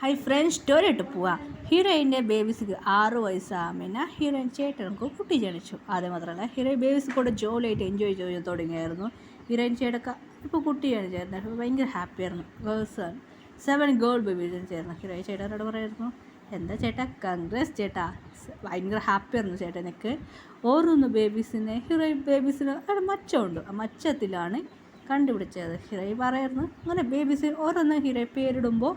Hi friends story ഇട്ട് പോവാം. ഹീറോയിൻ്റെ ബേബീസിക്ക് 6 വയസ്സാകുമ്പോൾ ഹീറോയിൻ ചേട്ടനക്ക് കുട്ടി ജനിച്ചു. അതേ മാത്രമല്ല ഹീറോയിൻ ബേബീസ് കൂടെ ജോളിയായിട്ട് എൻജോയ് ചെയ്ത് തുടങ്ങിയായിരുന്നു. ഹീറോയിൻ ചേട്ടക്ക ഇപ്പോൾ കുട്ടി ജനിച്ചായിരുന്നു. ഭയങ്കര ഹാപ്പിയായിരുന്നു. ഗേൾസാണ് 7 ഗേൾ ബേബീസ് ചേർന്നു. ഹീറോയിൻ ചേട്ടനോട് പറയായിരുന്നു, എന്താ ചേട്ടാ കൺഗ്രസ് ചേട്ടാ, ഭയങ്കര ഹാപ്പിയായിരുന്നു ചേട്ടനക്ക്. ഓരോന്ന് ബേബീസിനെ ഹീറോയിൻ ബേബീസിന് അവിടെ മച്ചമുണ്ട്, ആ മച്ചത്തിലാണ് കണ്ടുപിടിച്ചത്. ഹീറോയി പറയായിരുന്നു അങ്ങനെ ബേബീസ് ഓരോന്ന് ഹീറോയി പേരിടുമ്പോൾ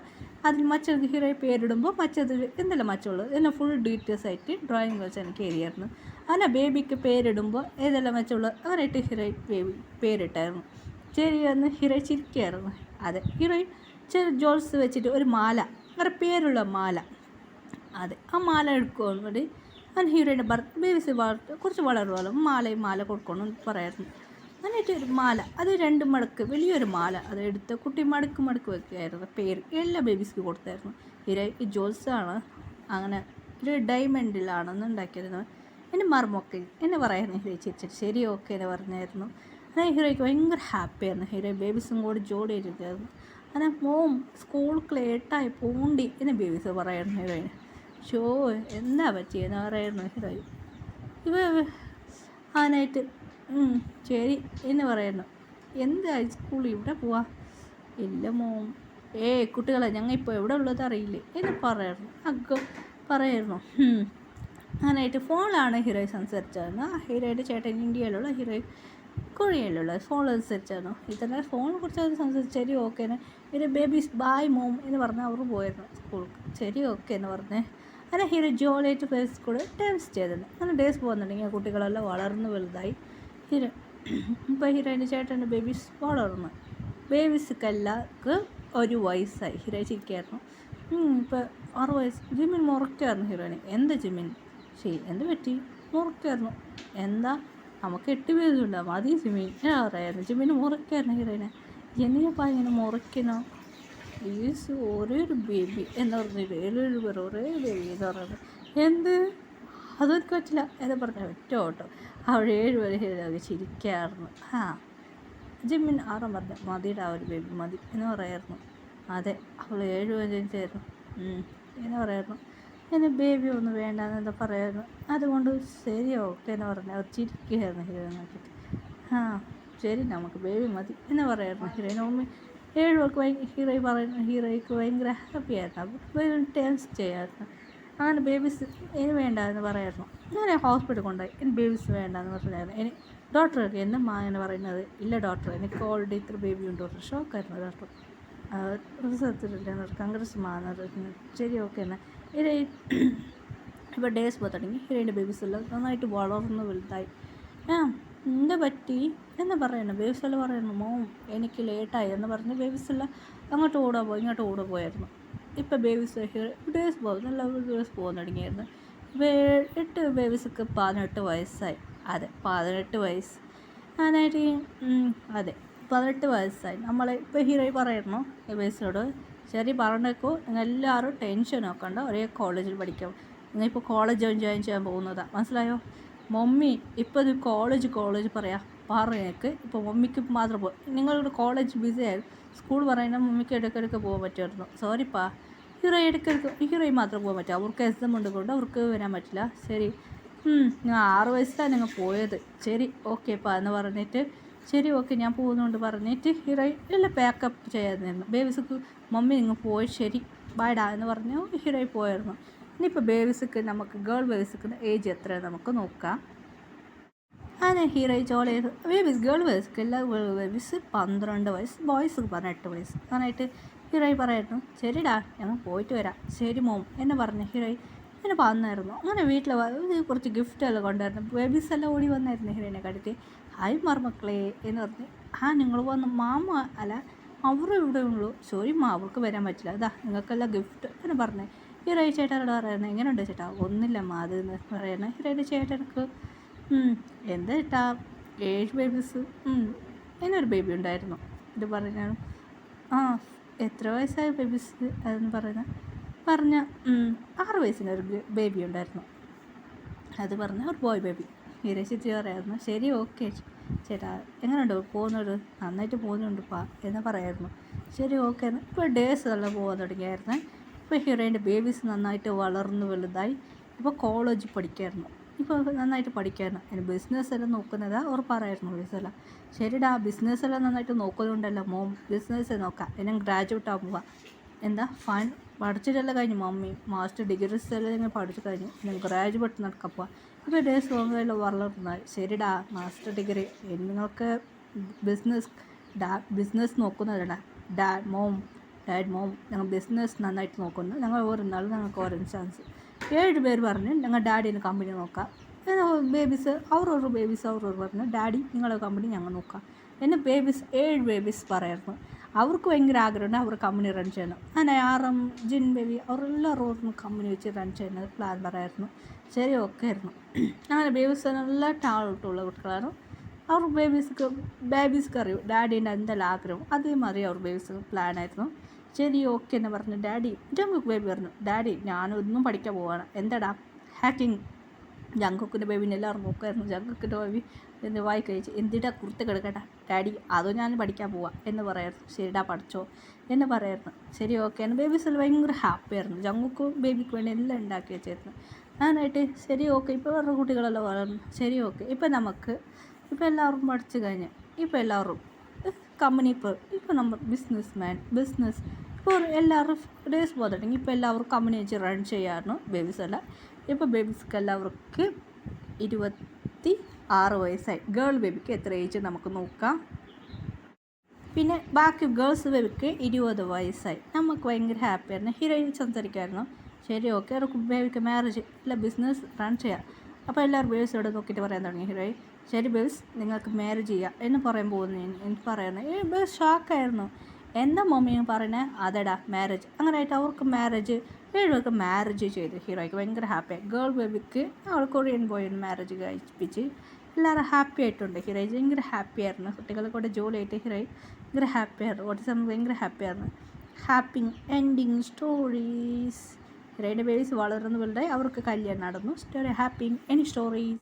അതിൽ മറ്റൊരു ഹീറോയി പേരിടുമ്പോൾ മറ്റത് എന്തെല്ലാം മച്ചമുള്ളത് എന്നെ ഫുൾ ഡീറ്റെയിൽസ് ആയിട്ട് ഡ്രോയിങ് വെച്ച് എനിക്ക് എഴുതിയായിരുന്നു. അങ്ങനെ ബേബിക്ക് പേരിടുമ്പോൾ ഏതെല്ലാം മച്ചമുള്ളത് അങ്ങനെയായിട്ട് ഹീറോയി ബേബി പേരിട്ടായിരുന്നു. ശരി എന്ന് ഹീറോയി ചിരിക്കുകയായിരുന്നു. അതെ ഹീറോയി ചെറിയ ജോൾസ് വെച്ചിട്ട് ഒരു മാല, അങ്ങനെ പേരുള്ള മാല, അതെ ആ മാല എടുക്കാൻ വേണ്ടി ഞാൻ ഹീറോയിൻ്റെ ബേബീസ് കുറച്ച് വളരുമല്ലോ മാല കൊടുക്കണം പറയായിരുന്നു. എന്നിട്ട് ഒരു മാല, അത് 2 മടക്ക് വലിയൊരു മാല, അത് എടുത്ത് കുട്ടി മടക്ക് വെക്കുകയായിരുന്നു. പേര് എല്ലാ ബേബീസ്ക്ക് കൊടുത്തായിരുന്നു. ഹീറോയ്ക്ക് ജോൽസാണ് അങ്ങനെ ഒരു ഡയമണ്ടിലാണെന്ന് ഉണ്ടാക്കിയിരുന്നത്. എൻ്റെ മർമൊക്കെ എന്നെ പറയായിരുന്നു. ഹീറോ ചിരിച്ചിട്ട് ശരി ഓക്കെ എന്ന് പറഞ്ഞായിരുന്നു. അങ്ങനെ ഹീറോയ്ക്ക് ഭയങ്കര ഹാപ്പിയായിരുന്നു. ഹീറോ ബേബീസും കൂടി ജോലി ചെയ്തിട്ടായിരുന്നു. അങ്ങനെ മോം സ്കൂൾക്ക് ലേറ്റായി പോണ്ടി എന്ന് ബേബീസ് പറയായിരുന്നു ഹീറോയിന്. ഷോ എന്താ പറ്റിയെന്ന് പറയായിരുന്നു ഹീറോയിൻ. ഇവ ആനായിട്ട് ശരി എന്ന് പറയുന്നു. എന്താ സ്കൂളിൽ ഇവിടെ പോവാ? ഇല്ല മോം, കുട്ടികളെ ഞങ്ങൾ ഇപ്പോൾ എവിടെ ഉള്ളത് അറിയില്ലേ എന്ന് പറയായിരുന്നു. അങ്ങനെയായിട്ട് ഫോണിലാണ് ഹീറോയി സംസാരിച്ചായിരുന്നു. ഹീറോയുടെ ചേട്ടൻ ഇന്ത്യയിലുള്ള ഹീറോയി കൊറിയയിലുള്ള ഫോൺ അനുസരിച്ചായിരുന്നു. ഇതന്നെ ഫോണിനെ കുറിച്ച് സംസാരിച്ച് ശരി ഓക്കെ എന്ന് ഒരു ബേബീസ് ബായ് മോം എന്ന് പറഞ്ഞാൽ അവർ പോയിരുന്നു സ്കൂൾക്ക്. ശരി ഓക്കെ എന്ന് പറഞ്ഞേ അങ്ങനെ ഹീറോ ജോളിയായിട്ട് ഫേസ് കൂടെ ഡാൻസ് ചെയ്തിരുന്നു. അങ്ങനെ ഡേയ്സ് പോകുന്നുണ്ടെങ്കിൽ കുട്ടികളെല്ലാം വളർന്ന് വലുതായി. ഹീറോ ഇപ്പോൾ ഹീറോയിൻ്റെ ചേട്ടൻ്റെ ബേബീസ് വളർന്നു. ബേബീസ്ക്കെല്ലാർക്ക് 1 വയസ്സായി. ഹീറോ ചിരിക്കായിരുന്നു. ഇപ്പോൾ 6 വയസ്സ്. ജിമ്മിൻ മുറക്കായിരുന്നു ഹീറോയിന്. എന്താ ജിമ്മിൻ ശരി എന്ത് പറ്റി? മുറക്കായിരുന്നു. എന്താ നമുക്ക് 8 പേരുണ്ടാവും മതി ജിമ്മിൻ ഞാൻ പറയായിരുന്നു. ജിമ്മിന് മുറക്കായിരുന്നു ഹീറോയിനെ. എന്തിനാ ഇങ്ങനെ മുറയ്ക്കണോ? ഈസ് ഒരേ ഒരു ബേബി എന്ന് പറഞ്ഞിട്ട് ഒരേ ബേബി എന്ന് പറയുന്നത് എന്ത് അതൊക്കെ പറ്റില്ല എന്ന് പറഞ്ഞാൽ ഒറ്റ ഓട്ടോ. അവിടെ 7 വരെ ചിരിക്കായിരുന്നു. ജിമ്മിൻ ആറും പറഞ്ഞു മതിയുടെ ആ ഒരു ബേബി മതി എന്ന് പറയായിരുന്നു. അതെ അവൾ 7 വരെ ജനിച്ചായിരുന്നു എന്ന് പറയായിരുന്നു. എന്നെ ബേബി ഒന്നും വേണ്ട എന്നെന്താ പറയായിരുന്നു. അതുകൊണ്ട് ശരി ഓക്കെ എന്ന് പറഞ്ഞു. അവർ ചിരിക്കുകയായിരുന്നു ഹീറോയിൻ നോക്കിയിട്ട്. ശരി നമുക്ക് ബേബി മതി എന്ന് പറയായിരുന്നു. ഹീറോയിൻ മമ്മി 7 പേർക്ക് ഹീറോയ്ക്ക് ഭയങ്കര ഹാപ്പിയായിരുന്നു. അപ്പോൾ ഡാൻസ് ചെയ്യായിരുന്നു. അങ്ങനെ ബേബീസ് ഇനി വേണ്ട എന്ന് പറയായിരുന്നു. ഞാൻ ഹോസ്പിറ്റലിൽ കൊണ്ടുപോയി ഇനി ബേബീസ് വേണ്ട എന്ന് പറഞ്ഞായിരുന്നു. ഇനി ഡോക്ടർക്ക് എൻ്റെ എന്ന് പറയുന്നത് ഇല്ല ഡോക്ടർ എനിക്ക് ഓൾറെഡി ഇത്ര ബേബി ഉണ്ട്. Doctor ഷോക്കായിരുന്നു doctor. റിസർച്ചില്ല കൺഗ്രസ് ശരി ഓക്കെ എന്നാൽ ഇനി ഇപ്പോൾ ഡേയ്സ് പോയി തുടങ്ങി. ഹീറോയിൻ്റെ ബേബീസ് എല്ലാം നന്നായിട്ട് വളർന്ന് വലുതായി. എന്താ പറ്റി എന്ന് പറയുന്നു. ബേബീസെല്ലാം പറയുന്നു മോം എനിക്ക് ലേറ്റായി എന്ന് പറഞ്ഞ് ബേബീസെല്ലാം അങ്ങോട്ട് ഇങ്ങോട്ട് ഓടാൻ പോയായിരുന്നു. ഇപ്പോൾ ബേബീസ് ഡേയ്സ് പോകും നല്ല ഡേയ്സ് പോകാൻ തുടങ്ങിയായിരുന്നു. ഇപ്പോൾ 8 ബേബീസൊക്കെ 18 വയസ്സായി. അതെ 18 വയസ്സ്. അതായിട്ട് അതെ 18 വയസ്സായി. ഇപ്പോൾ ഹീറോയി പറയുന്നു ബേബീസിനോട് ശരി പറഞ്ഞേക്കോ നിങ്ങൾ എല്ലാവരും ടെൻഷൻ നോക്കണ്ട, ഒരേ കോളേജിൽ പഠിക്കാം. നിങ്ങളിപ്പോൾ കോളേജ് ജോയിൻ ചെയ്യാൻ പോകുന്നതാണ് മനസ്സിലായോ? മമ്മി ഇപ്പോൾ ഇത് കോളേജ് പറയേക്ക് ഇപ്പോൾ മമ്മിക്ക് മാത്രം നിങ്ങളുടെ കോളേജ് ബിസി ആയിരുന്നു. സ്കൂൾ പറയുന്നത് മമ്മിക്ക് ഇടയ്ക്കിടയ്ക്ക് പോകാൻ പറ്റുമായിരുന്നു. സോറിപ്പാ ഹീറോയി മാത്രം പോകാൻ പറ്റും. അവർക്ക് എക്സാം ഉണ്ട് കൊണ്ട് അവർക്ക് വരാൻ പറ്റില്ല. ശരി ഞാൻ 6 വയസ്സിലാണ് നിങ്ങൾ പോയത്. ശരി ഓക്കേപ്പാ എന്ന് പറഞ്ഞിട്ട് ശരി ഓക്കെ ഞാൻ പോകുന്നുണ്ട് പറഞ്ഞിട്ട് ഹീറോയി എല്ലാം പാക്കപ്പ് ചെയ്യാമായിരുന്നു. ബേബീസിക്ക് മമ്മി നിങ്ങൾ പോയി ശരി ബൈഡാ എന്ന് പറഞ്ഞു ഹീറോയി പോയായിരുന്നു. ഇനിയിപ്പോൾ ബേബീസിക്ക് നമുക്ക് ഗേൾ ബേബീസിക്ക് ഏജ് എത്ര നമുക്ക് നോക്കാം. അങ്ങനെ ഹീറോയി ജോലി ഗേൾ ബേബീസിക്ക് എല്ലാ ബേബീസ് 12 വയസ്സ്, ബോയ്സ് 18 വയസ്സ്. അങ്ങനെയായിട്ട് ഹീറോയി പറയായിരുന്നു ശരിടാ ഞങ്ങൾ പോയിട്ട് വരാം ശരി മോം എന്ന് പറഞ്ഞ് ഹീറോയി എന്നെ വന്നായിരുന്നു. അങ്ങനെ വീട്ടിൽ കുറച്ച് ഗിഫ്റ്റെല്ലാം കൊണ്ടായിരുന്നു. ബേബീസ് എല്ലാം ഓടി വന്നായിരുന്നു ഹീറോയിനെ കണ്ടിട്ട്. ഹായ് മർമക്കളെ എന്ന് പറഞ്ഞ് നിങ്ങൾ വന്ന് മാമ അല്ല അവർ ഇവിടെ ഉള്ളൂ. സോറി അവർക്ക് വരാൻ പറ്റില്ല, അതാ നിങ്ങൾക്കെല്ലാം ഗിഫ്റ്റ് എന്ന് പറഞ്ഞ് ഹീറോയി ചേട്ടനോട് പറയുന്നത് എങ്ങനെയുണ്ട് ചേട്ടാ? ഒന്നില്ല മാത് എന്ന് പറയുന്നത് ഹീറോയിൻ്റെ ചേട്ടനക്ക്. എന്താ ചേട്ടാ 7 ബേബീസ് എന്നൊരു ബേബി ഉണ്ടായിരുന്നു. ഇത് പറഞ്ഞാണ് എത്ര വയസ്സായ ബേബീസ് അതെന്ന് പറഞ്ഞ 6 വയസ്സിനൊരു ബേബി ഉണ്ടായിരുന്നു. അത് പറഞ്ഞ ഒരു ബോയ് ബേബി. ഹീരശിച്ച് പറയായിരുന്നു ശരി ഓക്കെ ചേട്ടാ എങ്ങനെയുണ്ട് പോകുന്നത്? നന്നായിട്ട് പോകുന്നുണ്ട് പാ എന്ന് പറയായിരുന്നു. ശരി ഓക്കെ എന്ന് ഇപ്പോൾ ഡേയ്സ് എല്ലാം പോകാൻ തുടങ്ങിയായിരുന്നു. ഇപ്പോൾ ഹീറോയിൻ്റെ ബേബീസ് നന്നായിട്ട് വളർന്നു വലുതായി. ഇപ്പോൾ കോളേജിൽ പഠിക്കായിരുന്നു. ഇപ്പോൾ നന്നായിട്ട് പഠിക്കായിരുന്നു. അതിന് ബിസിനസ് എല്ലാം നോക്കുന്നത് അവർ പറയായിരുന്നു ബിസിനസ്സെല്ലാം. ശരിടാ, ബിസിനസ് എല്ലാം നന്നായിട്ട് നോക്കുന്നുണ്ടല്ലോ മോം, ബിസിനസ് നോക്കാം. ഞാൻ ഗ്രാജുവേറ്റ് ആകാൻ പോവാം. എന്താ ഫൈൻ പഠിച്ചിട്ടെല്ലാം കഴിഞ്ഞു മമ്മി, മാസ്റ്റർ ഡിഗ്രീസ് എല്ലാം ഞാൻ പഠിച്ചു കഴിഞ്ഞു. ഞാൻ ഗ്രാജുവേറ്റ് നടക്കാൻ പോവാം. ഇപ്പോൾ ഡേസ് ലോങ്ങെല്ലാം വളർന്നായി. ശരിടാ, മാസ്റ്റർ ഡിഗ്രി നിങ്ങൾക്ക് ബിസിനസ് നോക്കുന്നതല്ല. ഡാഡ് മോം ഞങ്ങൾ ബിസിനസ് നന്നായിട്ട് നോക്കുന്നു. ഞങ്ങൾ ഓരോ നാൾ ഞങ്ങൾക്ക് ഓരോ ചാൻസ് 7 പേര് പറഞ്ഞ് ഞങ്ങൾ ഡാഡിൻ്റെ കമ്പനി നോക്കാം. ബേബീസ് അവരൊരു പറഞ്ഞു ഡാഡി നിങ്ങളുടെ കമ്പനി ഞങ്ങൾ നോക്കാം. എന്നെ 7 ബേബീസ് പറയായിരുന്നു. അവർക്ക് ഭയങ്കര ആഗ്രഹമുണ്ട് അവർ കമ്പനി റൺ ചെയ്യണം. അങ്ങനെ ആറും ജിൻ ബേബി അവരെല്ലാവരും കമ്പനി വെച്ച് റൺ ചെയ്യുന്നത് പ്ലാൻ പറയായിരുന്നു. ശരി, ഓക്കെ ആയിരുന്നു. അങ്ങനെ ബേബീസ് നല്ല ടാളട്ടുള്ള കുട്ടികളാണ്. അവർ ബേബീസ്ക്ക് അറിയും ഡാഡീൻ്റെ എന്തെല്ലാം ആഗ്രഹം, അതേമാതിരി അവർ ബേബീസ് പ്ലാനായിരുന്നു. ശരി, ഓക്കെ എന്ന് പറഞ്ഞു ഡാഡി. ജങ്കുക്ക് ബേബി പറഞ്ഞു ഞാനൊന്നും ഞാനൊന്നും പഠിക്കാൻ പോവാണ്. എന്താടാ ഹാക്കിങ്. ജങ്കുക്കിൻ്റെ ബേബിനെ എല്ലാവരും നോക്കുമായിരുന്നു. ജങ്കുക്കിൻ്റെ ബേബി എന്ന് വായി കഴിച്ച് എന്തിടാ കുർത്ത കിടക്കട്ടെ ഡാഡി, അതോ ഞാൻ പഠിക്കാൻ പോവാം എന്ന് പറയായിരുന്നു. ശരിടാ പഠിച്ചോ എന്ന് പറയായിരുന്നു. ശരി, ഓക്കെ എന്ന് ബേബീസിൽ ഭയങ്കര ഹാപ്പിയായിരുന്നു. ജങ്കുക്കും ബേബിക്ക് വേണ്ടി എല്ലാം ഉണ്ടാക്കി വെച്ചായിരുന്നു. അങ്ങനായിട്ട് ശരി, ഓക്കെ ഇപ്പോൾ വേറെ കുട്ടികളെല്ലാം വളർന്നു. ശരി, ഓക്കെ ഇപ്പോൾ എല്ലാവരും പഠിച്ചു കഴിഞ്ഞ് ഇപ്പോൾ എല്ലാവരും കമ്പനി ഇപ്പോൾ നമ്മൾ ബിസിനസ് ഇപ്പോൾ എല്ലാവരും ഡേയ്സ് പോകട്ടെങ്കിൽ ഇപ്പോൾ എല്ലാവരും കമ്പനി വെച്ച് റൺ ചെയ്യാറുണ്ട് ബേബീസെല്ലാം. ഇപ്പോൾ ബേബീസ്ക്ക് എല്ലാവർക്ക് 26 വയസ്സായി. ഗേൾ ബേബിക്ക് എത്ര ഏജ് നമുക്ക് നോക്കാം. പിന്നെ ബാക്കി ഗേൾസ് ബേബിക്ക് 20 വയസ്സായി. നമുക്ക് ഭയങ്കര ഹാപ്പിയായിരുന്നു. ഹീറോയിൻ സംസാരിക്കുമായിരുന്നു. ശരി, ഓക്കെ അവർക്ക് ബേബിക്ക് മാരേജ് ഇല്ല ബിസിനസ് റൺ ചെയ്യാം. അപ്പോൾ എല്ലാവരും ബേബീസോട് നോക്കിയിട്ട് പറയാൻ തുടങ്ങി ഹീറോയിൻ. ശരി ബേബീസ് നിങ്ങൾക്ക് മാരേജ് ചെയ്യാം എന്ന് പറയാൻ പോകുന്നു. എനിക്ക് പറയുന്നത് ബേബീസ് ഷോക്കായിരുന്നു. എന്താ മമ്മിയും പറയുന്നത്? അതെടാ മാരേജ്. അങ്ങനെയായിട്ട് അവർക്ക് മാരേജ് 7 പേർക്ക് മാരേജ് ചെയ്തു. ഹീറോയ്ക്ക് ഭയങ്കര ഹാപ്പിയായി. ഗേൾ ബേബിക്ക് അവൾ കൊറിയൻ ബോയിന് മാരേജ് കഴിപ്പിച്ച് എല്ലാവരും ഹാപ്പി ആയിട്ടുണ്ട്. ഹീറോയ് ഭയങ്കര ഹാപ്പിയായിരുന്നു. കുട്ടികളെ കൂടെ ജോലിയായിട്ട് ഹീറോയ് ഭയങ്കര ഹാപ്പിയായിരുന്നു. ഓട്ടിസം ഭയങ്കര ഹാപ്പിയായിരുന്നു. Happy ending stories. ഹീറോയിൻ്റെ ബേബീസ് വളർന്നു വലുതായി അവർക്ക് കല്യാണം നടന്നു. Story happy ending stories.